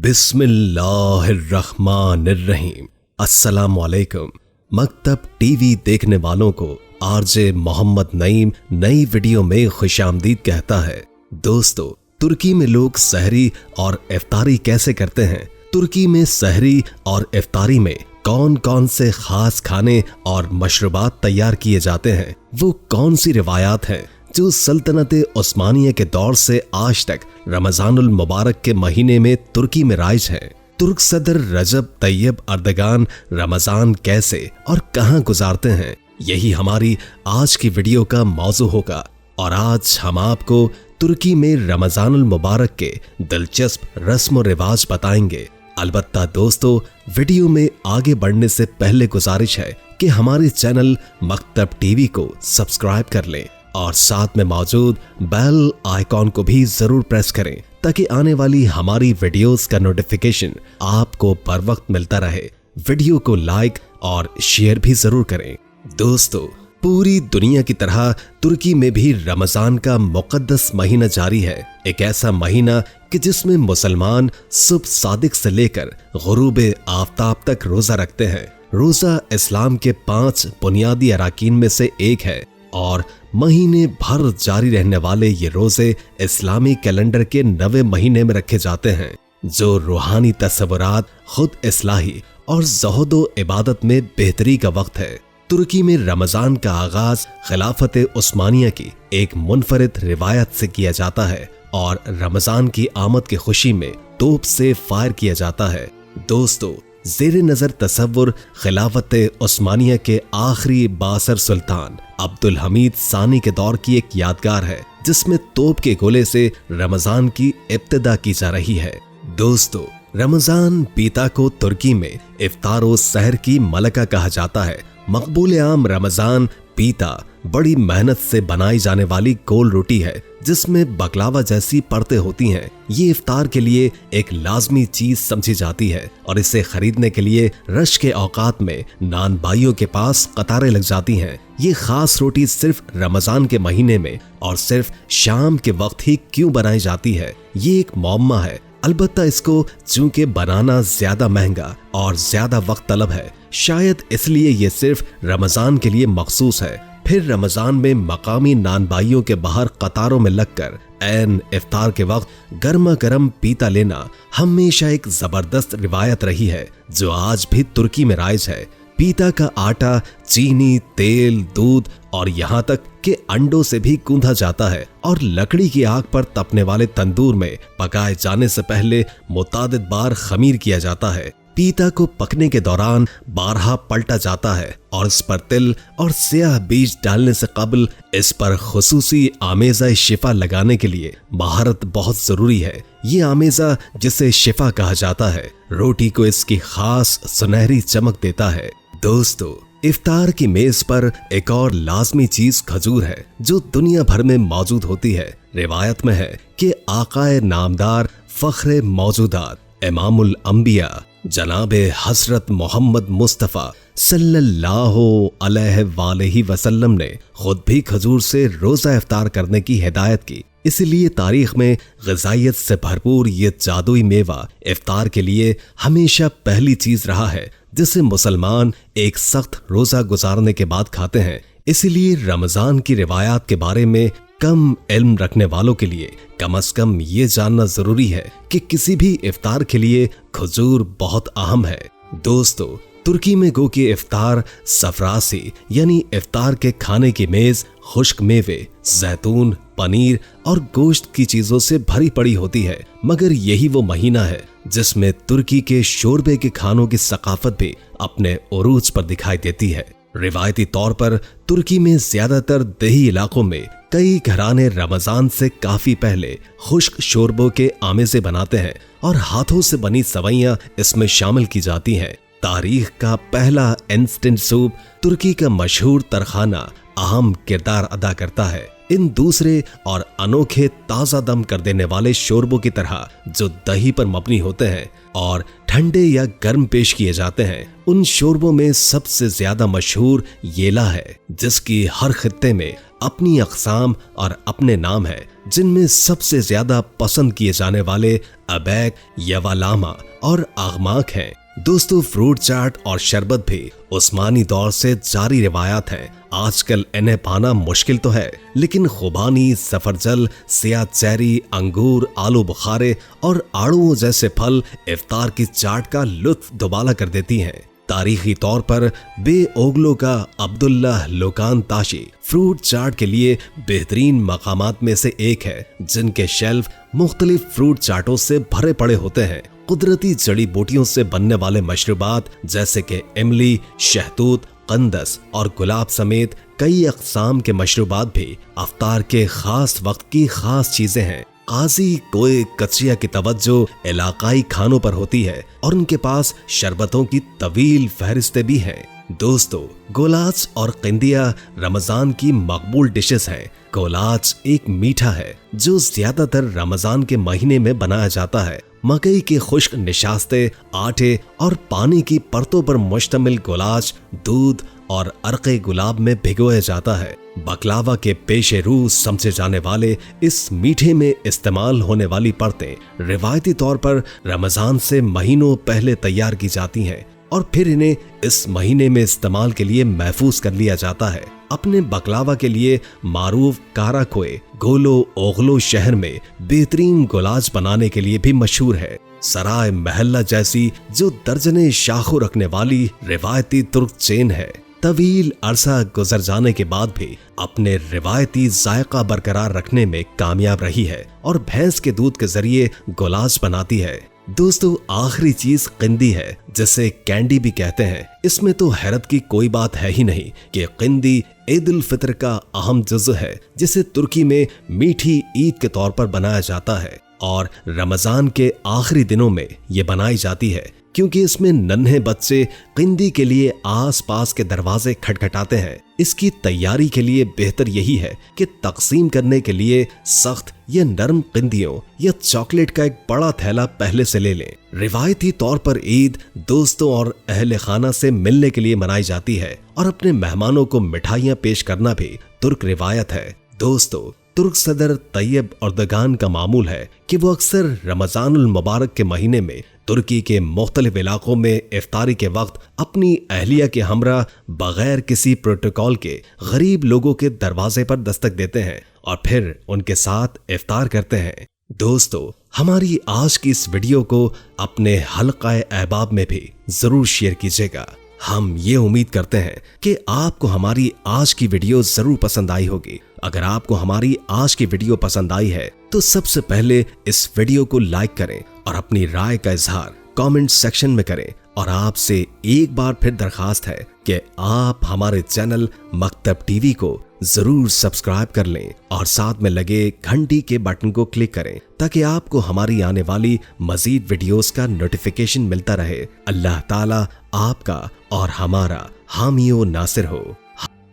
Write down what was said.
बिस्मिल्लाहिर्रहमानिर्रहीम। अस्सलामुअलैकुम। मकतब टीवी देखने वालों को आरजे मोहम्मद नईम नई वीडियो में खुशामदीद कहता है। दोस्तों, तुर्की में लोग सहरी और इफ्तारी कैसे करते हैं? तुर्की में सहरी और इफ्तारी में कौन कौन से खास खाने और मशरूबात तैयार किए जाते हैं? वो कौन सी रिवायात हैं जो सल्तनत उस्मानिया के दौर से आज तक रमजानुल मुबारक के महीने में तुर्की में राइज है? तुर्क सदर रजब तैयब अर्दगान रमजान कैसे और कहां गुजारते हैं? यही हमारी आज की वीडियो का मौजू होगा और आज हम आपको तुर्की में रमजानुल मुबारक के दिलचस्प रस्म और रिवाज बताएंगे। अलबत्ता दोस्तों, वीडियो में आगे बढ़ने से पहले गुजारिश है कि हमारे चैनल मकतब टीवी को सब्सक्राइब कर लें और साथ में मौजूद बेल आइकॉन को भी जरूर प्रेस करें ताकि आने वाली हमारी वीडियोस का नोटिफिकेशन आपको बर वक्त मिलता रहे। वीडियो को लाइक और शेयर भी जरूर करें। दोस्तों, पूरी दुनिया की तरह तुर्की में भी रमजान का मुकद्दस महीना जारी है। एक ऐसा महीना कि जिसमें मुसलमान सुबह सादिक से लेकर गुरूब आफ्ताब तक रोजा रखते हैं। रोजा इस्लाम के 5 बुनियादी अराकीन में से एक है और महीने भर जारी रहने वाले ये रोजे इस्लामी कैलेंडर के 9वें महीने में रखे जाते हैं, जो रूहानी तसव्वुरात, खुद इस्लाही और ज़ुहद इबादत में बेहतरी का वक्त है। तुर्की में रमजान का आगाज खिलाफत उस्मानिया की एक मुनफरिद रिवायत से किया जाता है और रमजान की आमद की खुशी में तोप से फायर किया जाता है। दोस्तों, जेर नजर तसव्वुर खिलाफत उस्मानिया के आखिरी बासर सुल्तान अब्दुल हमीद सानी के दौर की एक यादगार है, जिसमें तोप के गोले से रमजान की इब्तिदा की जा रही है। दोस्तों, रमजान पीता को तुर्की में इफ्तार सहर की मलका कहा जाता है। मकबूल आम रमजान पीता बड़ी मेहनत से बनाई जाने वाली गोल रोटी है, जिसमें बकलावा जैसी परतें होती हैं। ये इफ्तार के लिए एक लाजमी चीज समझी जाती है और इसे खरीदने के लिए रश के औकात में नान भाइयों के पास कतारें लग जाती हैं। ये खास रोटी सिर्फ रमजान के महीने में और सिर्फ शाम के वक्त ही क्यों बनाई जाती है, ये एक मौम्मा है। अलबत्ता इसको चूंकि बनाना ज्यादा महंगा और ज्यादा वक्त तलब है, शायद इसलिए ये सिर्फ रमजान के लिए मखसूस है। फिर रमजान में मकामी नान भाइयों के बाहर कतारों में लगकर ऐन इफ्तार के वक्त गर्मा गर्म पीता लेना हमेशा एक जबरदस्त रिवायत रही है, जो आज भी तुर्की में राइज है। पीता का आटा चीनी, तेल, दूध और यहाँ तक कि अंडों से भी गूंधा जाता है और लकड़ी की आग पर तपने वाले तंदूर में पकाए जाने से पहले मुतादिद बार खमीर किया जाता है। पीता को पकने के दौरान बारहा पलटा जाता है और इस पर तिल और स्याह बीज डालने से कबल इस पर खुसूसी आमेज़ा शिफा लगाने के लिए महारत बहुत जरूरी है। ये आमेज़ा, जिसे शिफा कहा जाता है, रोटी को इसकी खास सुनहरी चमक देता है। दोस्तों, इफ्तार की मेज पर एक और लाजमी चीज खजूर है, जो दुनिया भर में मौजूद होती है। रिवायत में है कि आकाए नामदार फख्रे मौजूदात इमामुल अंबिया जनाब हजरत मोहम्मद मुस्तफ़ा सल्लल्लाहु अलैहि वसल्लम ने खुद भी खजूर से रोजा इफ्तार करने की हिदायत की। इसलिए तारीख में ग़िज़ाइयत से भरपूर ये जादुई मेवा इफ्तार के लिए हमेशा पहली चीज रहा है, जिसे मुसलमान एक सख्त रोजा गुजारने के बाद खाते हैं। इसलिए रमजान की रिवायात के बारे में कम इल्म रखने वालों के लिए कम से कम ये जानना जरूरी है कि किसी भी इफ्तार के लिए खजूर बहुत अहम है। दोस्तों, तुर्की में गो की इफ्तार सफरासी यानी इफ्तार के खाने की मेज खुश्क मेवे, जैतून, पनीर और गोश्त की चीजों से भरी पड़ी होती है। मगर यही वो महीना है जिसमें तुर्की के शोरबे के खानों की सकाफत भी अपने उरूज पर दिखाई देती है। रिवायती तौर पर तुर्की में ज्यादातर देही इलाकों में कई घराने रमजान से काफी पहले खुश्क शोरबों के आमेज़े बनाते हैं और हाथों से बनी सवैयां इसमें शामिल की जाती हैं। तारीख का पहला इंस्टेंट सूप तुर्की का मशहूर तरखाना अहम किरदार अदा करता है। इन दूसरे और अनोखे ताजा दम कर देने वाले शोरबों की तरह जो दही पर मबनी होते हैं और ठंडे या गर्म पेश किए जाते हैं। उन शोरबों में सबसे ज्यादा मशहूर येला है, जिसकी हर खित्ते में अपनी अक़साम और अपने नाम है, जिनमें सबसे ज्यादा पसंद किए जाने वाले अबैक, यवालामा और आगमाक हैं। दोस्तों, फ्रूट चाट और शरबत भी उस्मानी दौर से जारी रिवायात हैं। आजकल इन्हें पाना मुश्किल तो है, लेकिन खुबानी, सफरजल, सियाह चेरी, अंगूर, आलू बुखारे और आड़ुओं जैसे फल इफ्तार की चाट का लुत्फ दुबाला कर देती हैं। तारीखी तौर पर बेओगलो का अब्दुल्लाह लोकान ताशी फ्रूट चाट के लिए बेहतरीन मकामात में से एक है, जिनके शेल्फ मुख्तलिफ फ्रूट चाटों से भरे पड़े होते हैं। कुदरती जड़ी बूटियों से बनने वाले मशरूबात जैसे कि इमली, शहतूत, कंदस और गुलाब समेत कई अक़साम के मशरूबात भी अफ्तार के खास वक्त की खास चीजें हैं। काजी कोए कचिया की तवज्जो इलाकाई खानों पर होती है और उनके पास शरबतों की तवील फहरिस्तें भी हैं। दोस्तों, गोलाच और किंदिया रमजान की मकबूल डिशेस हैं। गोलाच एक मीठा है जो ज्यादातर रमजान के महीने में बनाया जाता है। मकई के खुश्क निशास्ते, आटे और पानी की परतों पर मुश्तमिल गोलाच दूध और अर्क़े गुलाब में भिगोया जाता है। बकलावा के पेशे रू समझे जाने वाले इस मीठे में इस्तेमाल होने वाली परतें रिवायती तौर पर रमजान से महीनों पहले तैयार की जाती हैं और फिर इन्हें इस महीने में इस्तेमाल के लिए महफूज कर लिया जाता है। अपने बकलावा के लिए मारूफ काराकोए गोलो ओगलो शहर में बेहतरीन गोलाच बनाने के लिए भी मशहूर है। सराय महल्ला जैसी जो दर्जने शाखों रखने वाली रिवायती तुर्क चेन है, तवील अरसा गुजर जाने के बाद भी अपने रिवायती जायका बरकरार रखने में कामयाब रही है और भैंस के दूध के जरिए गोलाच बनाती है। दोस्तों, आखिरी चीज किंदी है, जिसे कैंडी भी कहते हैं। इसमें तो हैरत की कोई बात है ही नहीं कि किंदी ईद उल फितर का अहम जुज़ है, जिसे तुर्की में मीठी ईद के तौर पर बनाया जाता है और रमजान के आखिरी दिनों में ये बनाई जाती है, क्योंकि इसमें नन्हे बच्चे किंदी के लिए आस पास के दरवाजे खटखटाते हैं। इसकी तैयारी के लिए बेहतर यही है कि तकसीम करने के लिए सख्त या नरम किंदियों या चॉकलेट का एक बड़ा थैला पहले से ले लें। रिवायती तौर पर ईद दोस्तों और अहले खाना से मिलने के लिए मनाई जाती है और अपने मेहमानों को मिठाइयाँ पेश करना भी तुर्क रिवायत है। दोस्तों, तुर्क सदर तैयब अर्दगान का मामूल है कि वो अक्सर रमजानुल मुबारक के महीने में तुर्की के मुख्तलिफ इलाकों में इफ्तारी के वक्त अपनी अहलिया के हमरा बगैर किसी प्रोटोकॉल के गरीब लोगों के दरवाजे पर दस्तक देते हैं और फिर उनके साथ इफ्तार करते हैं। दोस्तों, हमारी आज की इस वीडियो को अपने हल्का अहबाब में भी जरूर शेयर कीजिएगा। हम ये उम्मीद करते हैं कि आपको हमारी आज की वीडियो जरूर पसंद आई होगी। अगर आपको हमारी आज की वीडियो पसंद आई है तो सबसे पहले इस वीडियो को लाइक करें और अपनी राय का इजहार कमेंट सेक्शन में करें। और आपसे एक बार फिर दरखास्त है कि आप हमारे चैनल मकतब टीवी को जरूर सब्सक्राइब कर लें और साथ में लगे घंटी के बटन को क्लिक करें ताकि आपको हमारी आने वाली मजीद वीडियोस का नोटिफिकेशन मिलता रहे। अल्लाह ताला आपका और हमारा हामी व नासिर हो।